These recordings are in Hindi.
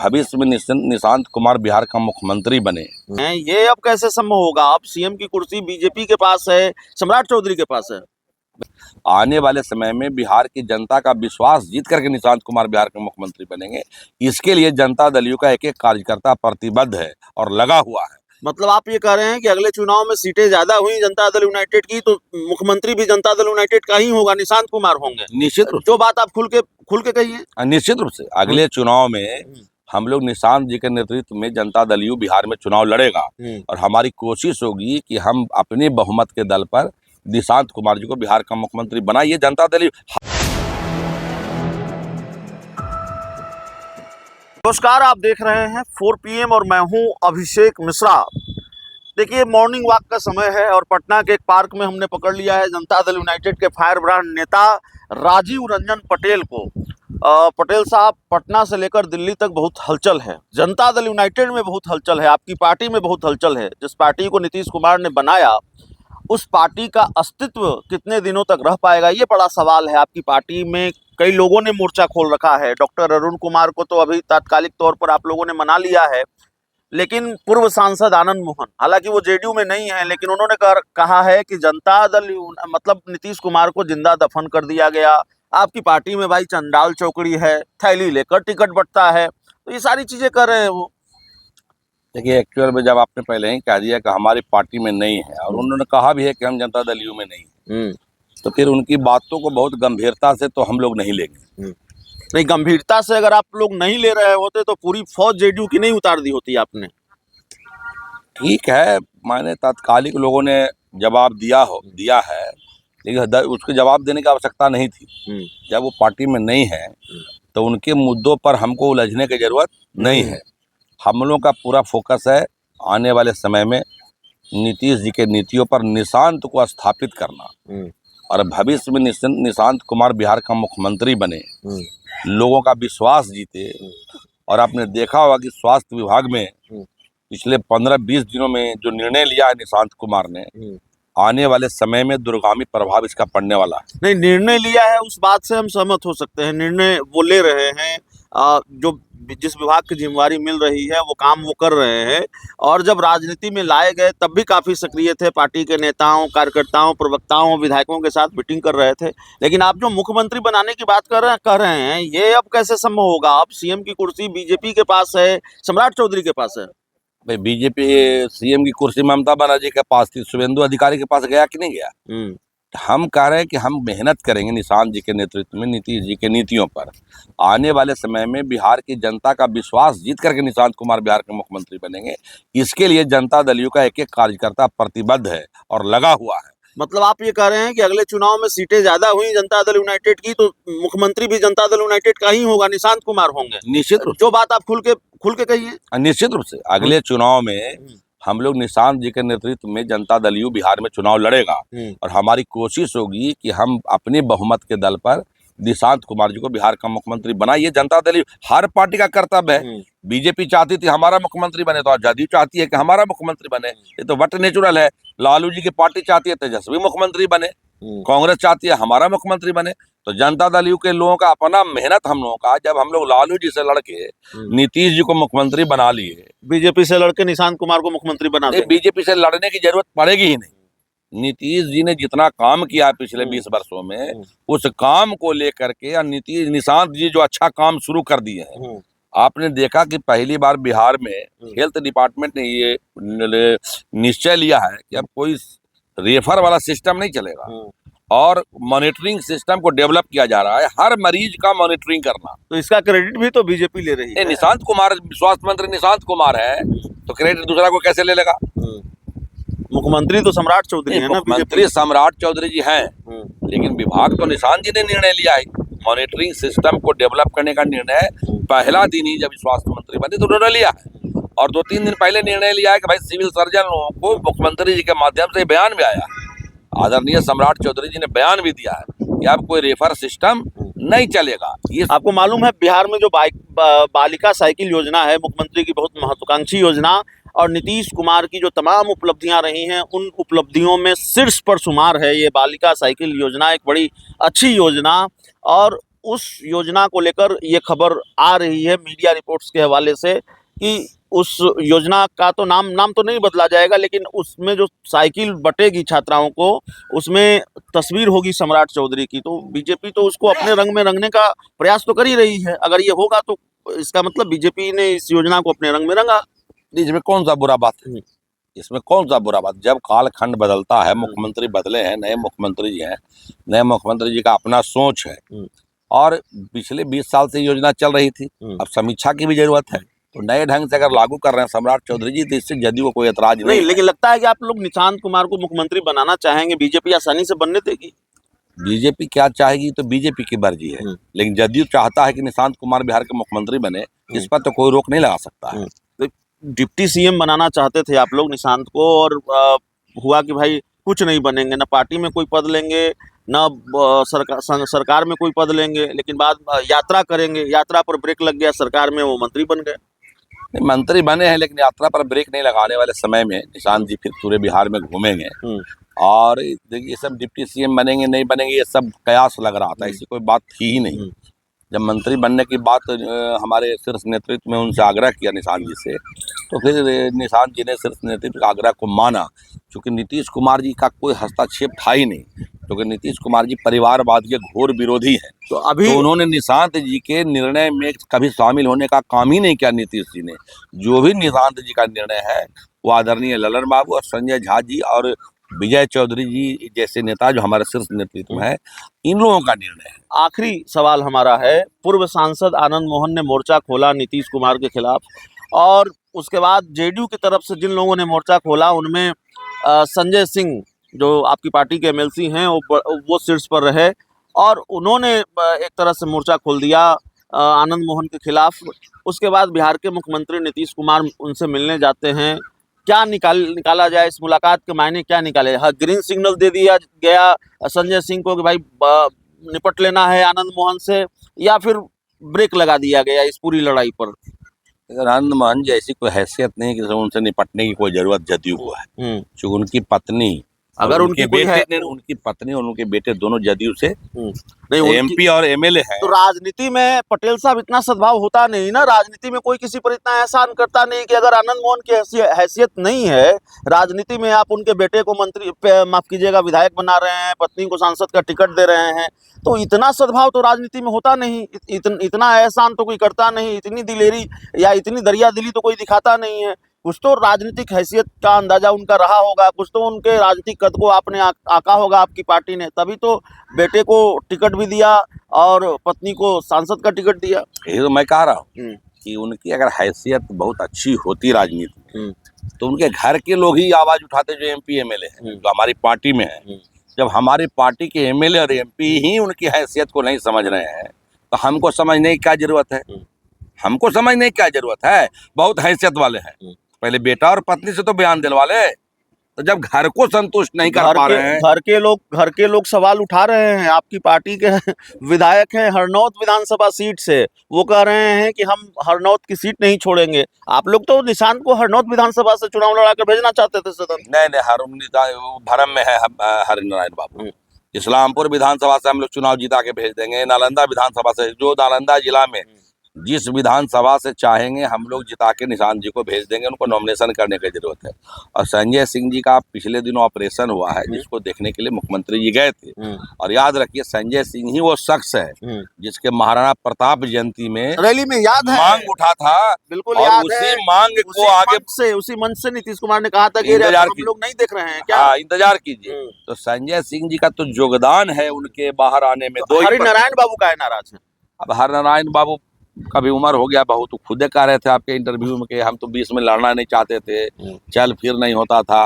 भविष्य में निशांत कुमार बिहार का मुख्यमंत्री बने। ये अब कैसे संभव होगा? अब सीएम की कुर्सी बीजेपी के पास है, सम्राट चौधरी के पास है। आने वाले समय में बिहार की जनता का विश्वास जीत करके निशांत कुमार बिहार के मुख्यमंत्री बनेंगे। इसके लिए जनता दल यू का एक एक कार्यकर्ता प्रतिबद्ध है और लगा हुआ है। मतलब आप ये कह रहे हैं कि अगले चुनाव में सीटें ज्यादा हुई जनता दल यूनाइटेड की तो मुख्यमंत्री भी जनता दल यूनाइटेड का ही होगा, निशांत कुमार होंगे। निश्चित रूप जो बात आप खुल के कहिए। निश्चित रूप से अगले चुनाव में हम लोग निशांत जी के नेतृत्व में जनता दल यू बिहार में चुनाव लड़ेगा और हमारी कोशिश होगी कि हम अपने बहुमत के दल पर निशांत कुमार जी को बिहार का मुख्यमंत्री बनाइए। जनता दल यू। नमस्कार, आप देख रहे हैं 4 PM और मैं हूं अभिषेक मिश्रा। देखिए, मॉर्निंग वॉक का समय है और पटना के एक पार्क में हमने पकड़ लिया है जनता दल यूनाइटेड के फायर ब्रांड नेता राजीव रंजन पटेल को। पटेल साहब, पटना से लेकर दिल्ली तक बहुत हलचल है, जनता दल यूनाइटेड में बहुत हलचल है, आपकी पार्टी में बहुत हलचल है। जिस पार्टी को नीतीश कुमार ने बनाया उस पार्टी का अस्तित्व कितने दिनों तक रह पाएगा, ये बड़ा सवाल है। आपकी पार्टी में कई लोगों ने मोर्चा खोल रखा है। डॉक्टर अरुण कुमार को तो अभी तात्कालिक तौर पर आप लोगों ने मना लिया है, लेकिन पूर्व सांसद आनंद मोहन, हालांकि वो जेडीयू में नहीं है, लेकिन उन्होंने कहा है कि जनता दल मतलब नीतीश कुमार को जिंदा दफन कर दिया गया। आपकी पार्टी में भाई चंडाल चौकड़ी है, थैली लेकर टिकट बंटता है, तो ये सारी चीजें कर रहे हैं वो। देखिए, एक्चुअल में जब आपने पहले ही कह दिया कि हमारी पार्टी में नहीं है और उन्होंने कहा भी है कि हम जनता दल यू में नहीं है, तो फिर उनकी बातों को बहुत गंभीरता से तो हम लोग नहीं लेंगे। नहीं, गंभीरता से अगर आप लोग नहीं ले रहे होते तो पूरी फौज जेडीयू की नहीं उतार दी होती आपने। ठीक है, मैंने तात्कालिक लोगों ने जवाब दिया है, लेकिन उसके जवाब देने की आवश्यकता नहीं थी। जब वो पार्टी में नहीं है तो उनके मुद्दों पर हमको उलझने की जरूरत नहीं है। हम लोगों का पूरा फोकस है आने वाले समय में नीतीश जी के नीतियों पर निशांत को स्थापित करना और भविष्य में निशांत कुमार बिहार का मुख्यमंत्री बने, लोगों का विश्वास जीते। और आपने देखा होगा कि स्वास्थ्य विभाग में पिछले 15-20 दिनों में जो निर्णय लिया है निशांत कुमार ने, आने वाले समय में दूरगामी प्रभाव इसका पड़ने वाला है। नहीं, निर्णय लिया है उस बात से हम सहमत हो सकते हैं, निर्णय वो ले रहे हैं, जो जिस विभाग की जिम्मेवारी मिल रही है वो काम वो कर रहे हैं। और जब राजनीति में लाए गए तब भी काफी सक्रिय थे, पार्टी के नेताओं, कार्यकर्ताओं, प्रवक्ताओं, विधायकों के साथ मीटिंग कर रहे थे। लेकिन आप जो मुख्यमंत्री बनाने की बात कर रहे हैं, ये अब कैसे संभव होगा? अब सीएम की कुर्सी बीजेपी के पास है, सम्राट चौधरी के पास है। भाई, बीजेपी सीएम की कुर्सी ममता बनर्जी के पास थी, शुभेंदु अधिकारी के पास गया कि नहीं गया? हम कह रहे हैं कि हम मेहनत करेंगे निशांत जी के नेतृत्व में नीतीश जी के नीतियों पर। आने वाले समय में बिहार की जनता का विश्वास जीत करके निशांत कुमार बिहार के मुख्यमंत्री बनेंगे। इसके लिए जनता दल यू का एक एक कार्यकर्ता प्रतिबद्ध है और लगा हुआ है। मतलब आप ये कह रहे हैं कि अगले चुनाव में सीटें ज्यादा हुई जनता दल यूनाइटेड की तो मुख्यमंत्री भी जनता दल यूनाइटेड का ही होगा, निशांत कुमार होंगे। निश्चित रूप जो बात आप खुल के कहिए। निश्चित रूप से अगले चुनाव में हम लोग निशांत जी के नेतृत्व में जनता दल यू बिहार में चुनाव लड़ेगा और हमारी कोशिश होगी कि हम अपने बहुमत के दल पर निशांत कुमार जी को बिहार का मुख्यमंत्री बनाइए। Janata Dal you, her party का कर्तव्य है। बीजेपी चाहती थी हमारा मुख्यमंत्री बने, तो जदयू चाहती है कि हमारा मुख्यमंत्री बने, ये तो वट नेचुरल है। लालू जी की पार्टी चाहती है तेजस्वी मुख्यमंत्री बने, कांग्रेस चाहती है हमारा मुख्यमंत्री बने। तो जनता दल यू के लोगों का अपना मेहनत, हम लोगों का, जब हम लोग लालू जी से लड़के नीतीश जी को मुख्यमंत्री बना लिए, बीजेपी से लड़के निशांत कुमार को मुख्यमंत्री बना दिए, बीजेपी से लड़ने की जरूरत पड़ेगी ही नहीं। नीतीश जी ने जितना काम किया पिछले 20 वर्षों में, उस काम को लेकर के निशांत जी जो अच्छा काम शुरू कर दिए हैं। आपने देखा कि पहली बार बिहार में हेल्थ डिपार्टमेंट ने ये निश्चय लिया है कि अब कोई रेफर वाला सिस्टम नहीं चलेगा और मॉनिटरिंग सिस्टम को डेवलप किया जा रहा है, हर मरीज का मॉनिटरिंग करना। तो इसका क्रेडिट भी तो बीजेपी ले रही है। निशांत कुमार, स्वास्थ्य मंत्री निशांत कुमार है, तो क्रेडिट दूसरा को कैसे ले लेगा? मुख्यमंत्री तो सम्राट चौधरी है ना, मुख्यमंत्री सम्राट चौधरी जी हैं, लेकिन विभाग तो निशांत जी ने निर्णय लिया है। मॉनिटरिंग सिस्टम को डेवलप करने का निर्णय पहला दिन ही जब स्वास्थ्य मंत्री बने तो उन्होंने लिया है, और 2-3 दिन पहले निर्णय लिया है कि भाई सिविल सर्जन को मुख्यमंत्री जी के माध्यम से बयान भी आया, आदरणीय सम्राट चौधरी जी ने बयान भी दिया है कि अब कोई रेफर सिस्टम नहीं चलेगा। ये आपको मालूम है, बिहार में जो बालिका साइकिल योजना है, मुख्यमंत्री की बहुत महत्वाकांक्षी योजना, और नीतीश कुमार की जो तमाम उपलब्धियां रही हैं, उन उपलब्धियों में शीर्ष पर शुमार है ये बालिका साइकिल योजना। एक बड़ी अच्छी योजना, और उस योजना को लेकर ये खबर आ रही है मीडिया रिपोर्ट्स के हवाले से कि उस योजना का तो नाम तो नहीं बदला जाएगा, लेकिन उसमें जो साइकिल बटेगी छात्राओं को, उसमें तस्वीर होगी सम्राट चौधरी की। तो बीजेपी तो उसको अपने रंग में रंगने का प्रयास तो कर ही रही है। अगर ये होगा तो इसका मतलब बीजेपी ने इस योजना को अपने रंग में रंगा। इसमें कौन सा बुरा बात है? इसमें कौन सा बुरा बात? जब कालखंड बदलता है, मुख्यमंत्री बदले हैं, नए मुख्यमंत्री जी हैं, नए मुख्यमंत्री जी का अपना सोच है, और पिछले 20 साल से योजना चल रही थी, अब समीक्षा की भी जरूरत है। तो नए ढंग से अगर लागू कर रहे हैं सम्राट चौधरी जी, तो इससे जदयू को कोई एतराज नहीं। लेकिन लगता है कि आप लोग निशांत कुमार को मुख्यमंत्री बनाना चाहेंगे, बीजेपी आसानी से बनने देगी? बीजेपी क्या चाहेगी तो बीजेपी की मर्जी है, लेकिन जदयू चाहता है कि निशांत कुमार बिहार के मुख्यमंत्री बने, इस पर तो कोई रोक नहीं लगा सकता है। तो डिप्टी सीएम बनाना चाहते थे आप लोग निशांत को, और हुआ कि भाई कुछ नहीं बनेंगे, ना पार्टी में कोई पद लेंगे, ना सरकार में कोई पद लेंगे, लेकिन बाद यात्रा करेंगे, यात्रा पर ब्रेक लग गया, सरकार में वो मंत्री बन गए। नहीं, मंत्री बने हैं, लेकिन यात्रा पर ब्रेक नहीं लगाने वाले समय में निशांत जी फिर पूरे बिहार में घूमेंगे। और देखिए, ये सब डिप्टी सीएम बनेंगे नहीं बनेंगे, ये सब कयास लग रहा था, ऐसी कोई बात थी ही नहीं। जब मंत्री बनने की बात हमारे शीर्ष नेतृत्व में उनसे आग्रह किया निशांत जी से, तो फिर निशांत जी ने शीर्ष नेतृत्व के आग्रह को माना, क्योंकि नीतीश कुमार जी का कोई हस्तक्षेप था ही नहीं, क्योंकि नीतीश कुमार जी परिवारवाद के घोर विरोधी हैं। तो अभी उन्होंने निशांत जी के निर्णय में कभी शामिल होने का काम ही नहीं किया। नीतीश जी ने जो भी निशांत जी का निर्णय है, वो आदरणीय ललन बाबू और संजय झा जी और विजय चौधरी जी जैसे नेता जो हमारे शीर्ष नेतृत्व है, इन लोगों का निर्णय है। आखिरी सवाल हमारा है, पूर्व सांसद आनंद मोहन ने मोर्चा खोला नीतीश कुमार के खिलाफ, और उसके बाद जेडीयू की तरफ से जिन लोगों ने मोर्चा खोला उनमें संजय सिंह जो आपकी पार्टी के एमएलसी हैं वो शीर्ष पर रहे, और उन्होंने एक तरह से मोर्चा खोल दिया आनंद मोहन के खिलाफ। उसके बाद बिहार के मुख्यमंत्री नीतीश कुमार उनसे मिलने जाते हैं। क्या निकाला जाए, इस मुलाकात के मायने क्या निकाले? हाँ, ग्रीन सिग्नल दे दिया गया संजय सिंह को कि भाई निपट लेना है आनंद मोहन से, या फिर ब्रेक लगा दिया गया इस पूरी लड़ाई पर? अगर आनंद मोहन जैसी कोई हैसियत नहीं कि उनसे निपटने की कोई जरूरत जदयू को है, क्योंकि उनकी पत्नी, अगर उनके बेटे उनकी पत्नी और उनके बेटे दोनों जदयू से नहीं, एमपी और एमएलए है। तो राजनीति में पटेल साहब इतना सद्भाव होता नहीं ना, राजनीति में कोई किसी पर इतना एहसान करता नहीं कि अगर आनंद मोहन की हैसियत नहीं है राजनीति में, आप उनके बेटे को मंत्री, माफ कीजिएगा, विधायक बना रहे हैं, पत्नी को सांसद का टिकट दे रहे हैं, तो इतना सद्भाव तो राजनीति में होता नहीं, इतना एहसान तो कोई करता नहीं, इतनी दिलेरी या इतनी दरिया दिली तो कोई दिखाता नहीं है। कुछ तो राजनीतिक हैसियत का अंदाजा उनका रहा होगा, कुछ तो उनके राजनीतिक कद को आपने आका होगा आपकी पार्टी ने, तभी तो बेटे को टिकट भी दिया और पत्नी को सांसद का टिकट दिया। ये तो मैं कह रहा हूँ कि उनकी अगर हैसियत बहुत अच्छी होती राजनीति में, तो उनके घर के लोग ही आवाज उठाते जो एमपी एमएलए हैं, जो हमारी पार्टी में है। जब हमारी पार्टी के एमएलए और एमपी ही उनकी हैसियत को नहीं समझ रहे हैं, तो हमको समझने की क्या जरूरत है? हमको समझने की क्या जरूरत है? बहुत हैसियत वाले हैं, पहले बेटा और पत्नी से तो बयान दिलवा ले। तो जब घर को संतुष्ट नहीं कर पा रहे हैं, घर के लोग सवाल उठा रहे हैं। आपकी पार्टी के विधायक हैं हरनौत विधानसभा सीट से, वो कह रहे हैं कि हम हरनौत की सीट नहीं छोड़ेंगे। आप लोग तो निशांत को हरनौत विधानसभा से चुनाव लड़ा कर भेजना चाहते थे सदन। नहीं, भरम में है हरिनारायण बाबू। इस्लामपुर विधानसभा से हम लोग चुनाव जीता के भेज देंगे। नालंदा विधानसभा से, जो नालंदा जिला में जिस विधानसभा से चाहेंगे हम लोग जिता के निशांत जी को भेज देंगे, उनको नॉमिनेशन करने की जरूरत है। और संजय सिंह जी का पिछले दिनों ऑपरेशन हुआ है, जिसको देखने के लिए मुख्यमंत्री जी गए थे। और याद रखिए, संजय सिंह ही वो शख्स है जिसके महाराणा प्रताप जयंती में रैली में याद है मांग उठा था। बिल्कुल याद है। उसी मांग को आगे से, उसी मंच से नीतीश कुमार ने कहा था कि हम लोग नहीं देख रहे हैं, क्या इंतजार कीजिए। तो संजय सिंह जी का तो योगदान है उनके बाहर आने में। हरिनारायण बाबू का नाराज है। अब हरिनारायण बाबू का भी उम्र हो गया बहुत, खुद कह रहे थे आपके इंटरव्यू में कि हम तो 20 में लड़ना नहीं चाहते थे, चल फिर नहीं होता था।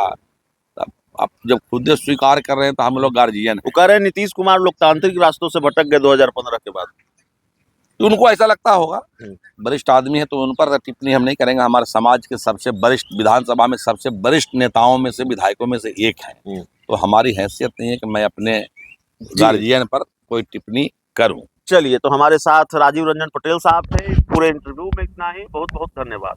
अब जब खुद स्वीकार कर रहे हैं तो हम लोग गार्जियन। वो कह रहे हैं नीतीश कुमार लोकतांत्रिक रास्तों से भटक गए 2015 के बाद। तो उनको ऐसा लगता होगा, वरिष्ठ आदमी है तो उन पर टिप्पणी हम नहीं करेंगे। हमारे समाज के सबसे वरिष्ठ, विधानसभा में सबसे वरिष्ठ नेताओं में से, विधायकों में से एक है, तो हमारी हैसियत नहीं है कि मैं अपने गार्जियन पर कोई टिप्पणी करूं। चलिए, तो हमारे साथ राजीव रंजन पटेल साहब थे। पूरे इंटरव्यू में इतना ही। बहुत बहुत धन्यवाद।